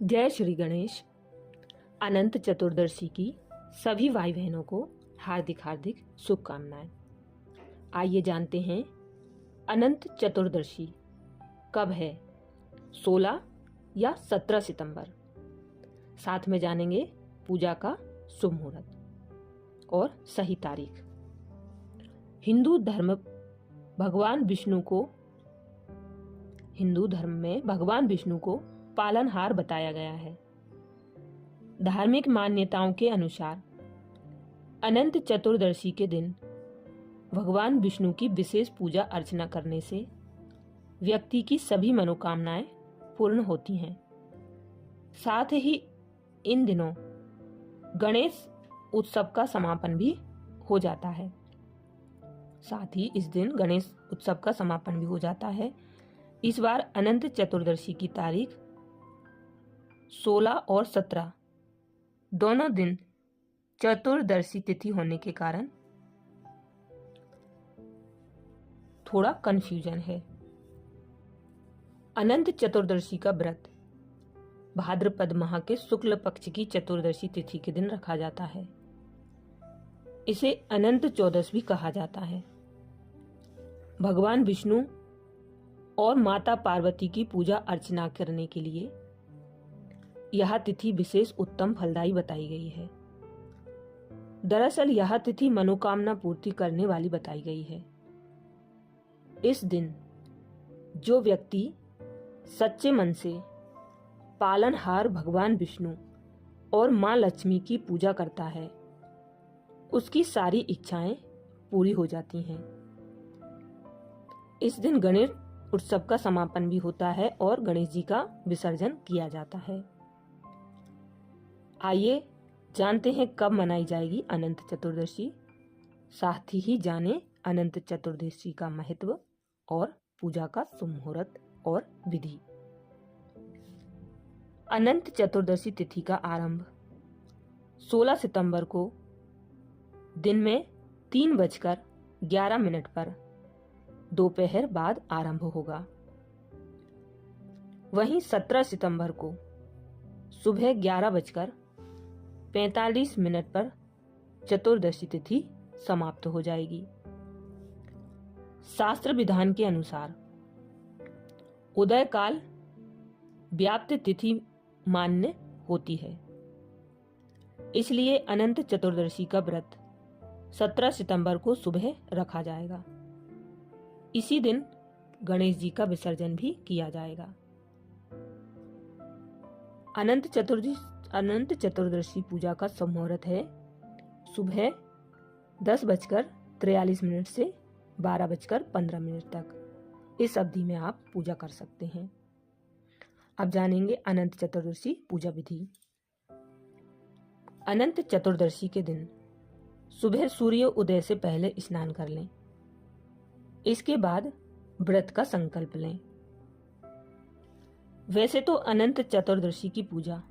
जय श्री गणेश। अनंत चतुर्दशी की सभी भाई बहनों को हार्दिक हार्दिक शुभकामनाएं। आइए जानते हैं अनंत चतुर्दशी कब है, 16 या 17 सितंबर। साथ में जानेंगे पूजा का शुभ मुहूर्त और सही तारीख। हिंदू धर्म में भगवान विष्णु को पालनहार बताया गया है। धार्मिक मान्यताओं के अनुसार अनंत चतुर्दशी के दिन भगवान विष्णु की विशेष पूजा अर्चना करने से व्यक्ति की सभी मनोकामनाएं पूर्ण होती हैं। साथ ही इन दिनों गणेश उत्सव का समापन भी हो जाता है। इस बार अनंत चतुर्दशी की तारीख 16 और 17 दोनों दिन चतुर्दशी तिथि होने के कारण थोड़ा कंफ्यूजन है। अनंत चतुर्दशी का व्रत भाद्रपद माह के शुक्ल पक्ष की चतुर्दशी तिथि के दिन रखा जाता है। इसे अनंत चौदस भी कहा जाता है। भगवान विष्णु और माता पार्वती की पूजा अर्चना करने के लिए यह तिथि विशेष उत्तम फलदायी बताई गई है। दरअसल यह तिथि मनोकामना पूर्ति करने वाली बताई गई है। इस दिन जो व्यक्ति सच्चे मन से पालनहार भगवान विष्णु और मां लक्ष्मी की पूजा करता है, उसकी सारी इच्छाएं पूरी हो जाती हैं। इस दिन गणेश उत्सव का समापन भी होता है और गणेश जी का विसर्जन किया जाता है। आइए जानते हैं कब मनाई जाएगी अनंत चतुर्दशी। साथ ही जानें अनंत चतुर्दशी का महत्व और पूजा का शुभ मुहूर्त और विधि। अनंत चतुर्दशी तिथि का आरंभ 16 सितंबर को दिन में 3:11 पर दोपहर बाद आरंभ होगा। वहीं 17 सितंबर को सुबह 11:45 पर चतुर्दशी तिथि समाप्त हो जाएगी। शास्त्र विधान के अनुसार उदय काल व्याप्त तिथि मान्य होती है। इसलिए अनंत चतुर्दशी का व्रत 17 सितंबर को सुबह रखा जाएगा। इसी दिन गणेश जी का विसर्जन भी किया जाएगा। अनंत चतुर्दशी पूजा का शुभ मुहूर्त है सुबह 10:43 से 12:15 तक। इस अवधि में आप पूजा कर सकते हैं। अब जानेंगे अनंत चतुर्दशी पूजा विधि। अनंत चतुर्दशी के दिन सुबह सूर्य उदय से पहले स्नान कर लें। इसके बाद व्रत का संकल्प लें। वैसे तो अनंत चतुर्दशी की पूजा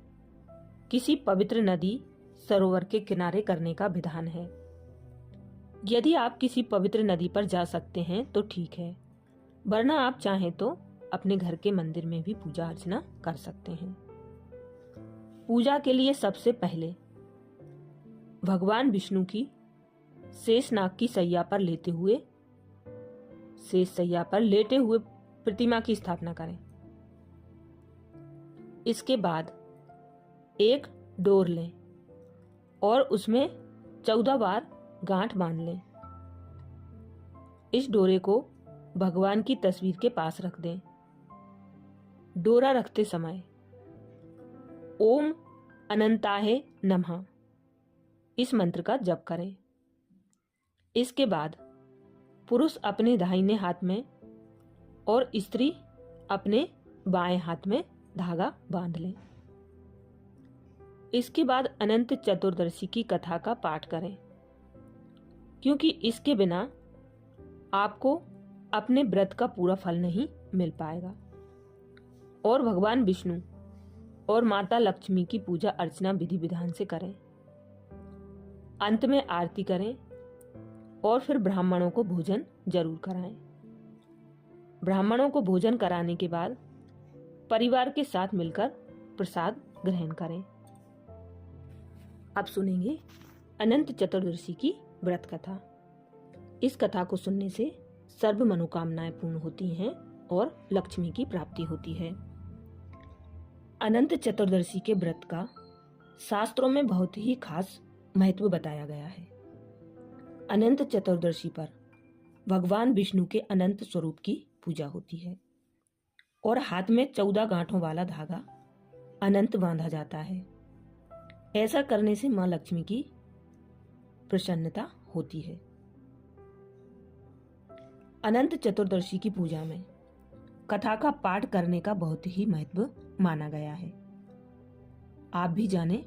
किसी पवित्र नदी सरोवर के किनारे करने का विधान है। यदि आप किसी पवित्र नदी पर जा सकते हैं तो ठीक है, वरना आप चाहें तो अपने घर के मंदिर में भी पूजा अर्चना कर सकते हैं। पूजा के लिए सबसे पहले भगवान विष्णु की शेषनाग की सैया पर लेटे हुए प्रतिमा की स्थापना करें। इसके बाद एक डोर लें और उसमें 14 बार गांठ बांध लें। इस डोरे को भगवान की तस्वीर के पास रख दें। डोरा रखते समय ओम अनंताय नमः इस मंत्र का जप करें। इसके बाद पुरुष अपने दाहिने हाथ में और स्त्री अपने बाएं हाथ में धागा बांध लें। इसके बाद अनंत चतुर्दशी की कथा का पाठ करें, क्योंकि इसके बिना आपको अपने व्रत का पूरा फल नहीं मिल पाएगा। और भगवान विष्णु और माता लक्ष्मी की पूजा अर्चना विधि विधान से करें। अंत में आरती करें और फिर ब्राह्मणों को भोजन जरूर कराएं। ब्राह्मणों को भोजन कराने के बाद परिवार के साथ मिलकर प्रसाद ग्रहण करें। अब सुनेंगे अनंत चतुर्दशी की व्रत कथा। इस कथा को सुनने से सर्व मनोकामनाएं पूर्ण होती हैं और लक्ष्मी की प्राप्ति होती है। अनंत चतुर्दशी के व्रत का शास्त्रों में बहुत ही खास महत्व बताया गया है। अनंत चतुर्दशी पर भगवान विष्णु के अनंत स्वरूप की पूजा होती है और हाथ में 14 गांठों वाला धागा अनंत बांधा जाता है। ऐसा करने से मां लक्ष्मी की प्रसन्नता होती है। अनंत चतुर्दशी की पूजा में कथा का पाठ करने का बहुत ही महत्व माना गया है। आप भी जानें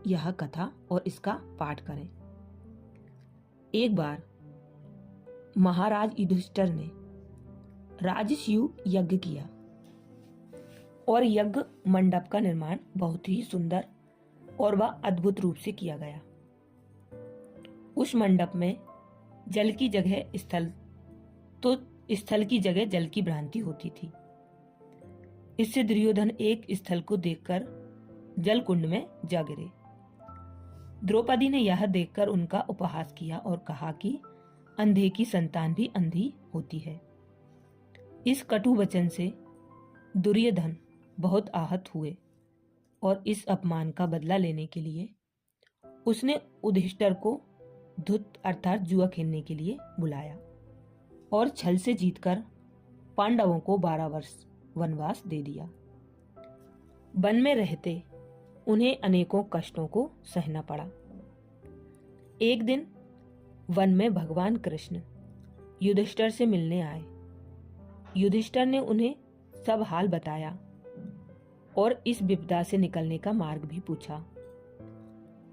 यह कथा और इसका पाठ करें। एक बार महाराज युधिष्ठिर ने राजसूय यज्ञ किया और यज्ञ मंडप का निर्माण बहुत ही सुंदर और वह अद्भुत रूप से किया गया। उस मंडप में जल की जगह स्थल की जगह जल की भ्रांति होती थी। इससे दुर्योधन एक स्थल को देखकर जल कुंड में जा गिरे। द्रौपदी ने यह देखकर उनका उपहास किया और कहा कि अंधे की संतान भी अंधी होती है। इस कटु वचन से दुर्योधन बहुत आहत हुए और इस अपमान का बदला लेने के लिए उसने युधिष्ठिर को धुत अर्थात जुआ खेलने के लिए बुलाया और छल से जीतकर पांडवों को 12 वर्ष वनवास दे दिया। वन में रहते उन्हें अनेकों कष्टों को सहना पड़ा। एक दिन वन में भगवान कृष्ण युधिष्ठिर से मिलने आए। युधिष्ठिर ने उन्हें सब हाल बताया और इस विपदा से निकलने का मार्ग भी पूछा।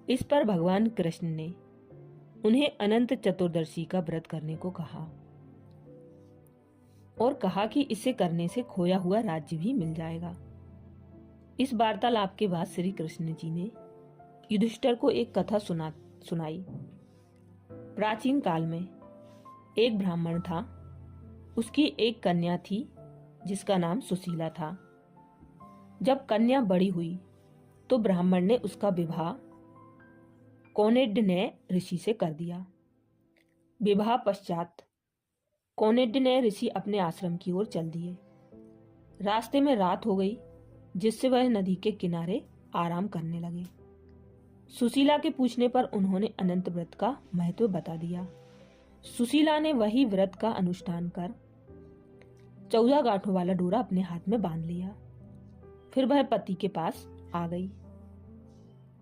इस पर भगवान कृष्ण ने उन्हें अनंत चतुर्दशी का व्रत करने को कहा और कहा कि इसे करने से खोया हुआ राज्य भी मिल जाएगा। इस वार्तालाप के बाद श्री कृष्ण जी ने युधिष्ठिर को एक कथा सुनाई। प्राचीन काल में एक ब्राह्मण था। उसकी एक कन्या थी जिसका नाम सुशीला था। जब कन्या बड़ी हुई तो ब्राह्मण ने उसका विवाह कौंडिन्य ऋषि से कर दिया। विवाह पश्चात कौंडिन्य ऋषि अपने आश्रम की ओर चल दिए। रास्ते में रात हो गई, जिससे वह नदी के किनारे आराम करने लगे। सुशीला के पूछने पर उन्होंने अनंत व्रत का महत्व बता दिया। सुशीला ने वही व्रत का अनुष्ठान कर 14 गांठों वाला डोरा अपने हाथ में बांध लिया। फिर वह पति के पास आ गई।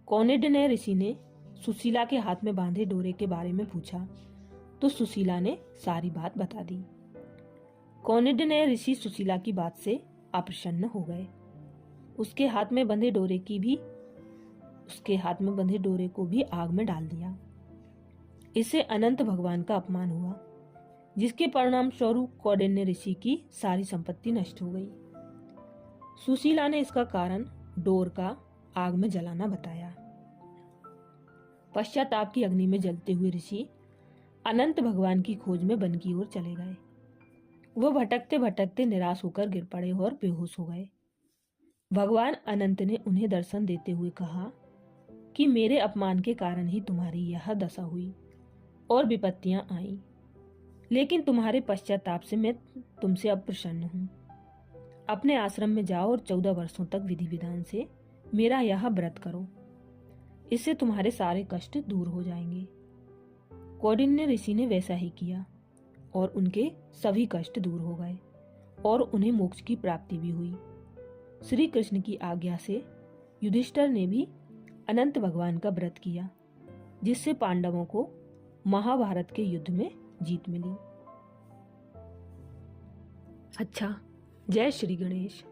कौंडिन्य ऋषि ने सुशीला के हाथ में बांधे डोरे के बारे में पूछा तो सुशीला ने सारी बात बता दी। कौंडिन्य ऋषि सुशीला की बात से अप्रसन्न हो गए। उसके हाथ में बंधे डोरे को भी आग में डाल दिया। इससे अनंत भगवान का अपमान हुआ, जिसके परिणाम स्वरूप कौंडिन्य ऋषि की सारी संपत्ति नष्ट हो गई। सुशीला ने इसका कारण डोर का आग में जलाना बताया। पश्चाताप की अग्नि में जलते हुए ऋषि अनंत भगवान की खोज में वन की ओर चले गए। वो भटकते भटकते निराश होकर गिर पड़े और बेहोश हो गए। भगवान अनंत ने उन्हें दर्शन देते हुए कहा कि मेरे अपमान के कारण ही तुम्हारी यह दशा हुई और विपत्तियां आई, लेकिन तुम्हारे पश्चाताप से मैं तुमसे अब प्रसन्न हूँ। अपने आश्रम में जाओ और 14 वर्षों तक विधि विधान से मेरा यह व्रत करो। इससे तुम्हारे सारे कष्ट दूर हो जाएंगे। कौंडिन्य ऋषि ने वैसा ही किया और उनके सभी कष्ट दूर हो गए और उन्हें मोक्ष की प्राप्ति भी हुई। श्री कृष्ण की आज्ञा से युधिष्ठिर ने भी अनंत भगवान का व्रत किया, जिससे पांडवों को महाभारत के युद्ध में जीत मिली। अच्छा, जय श्री गणेश।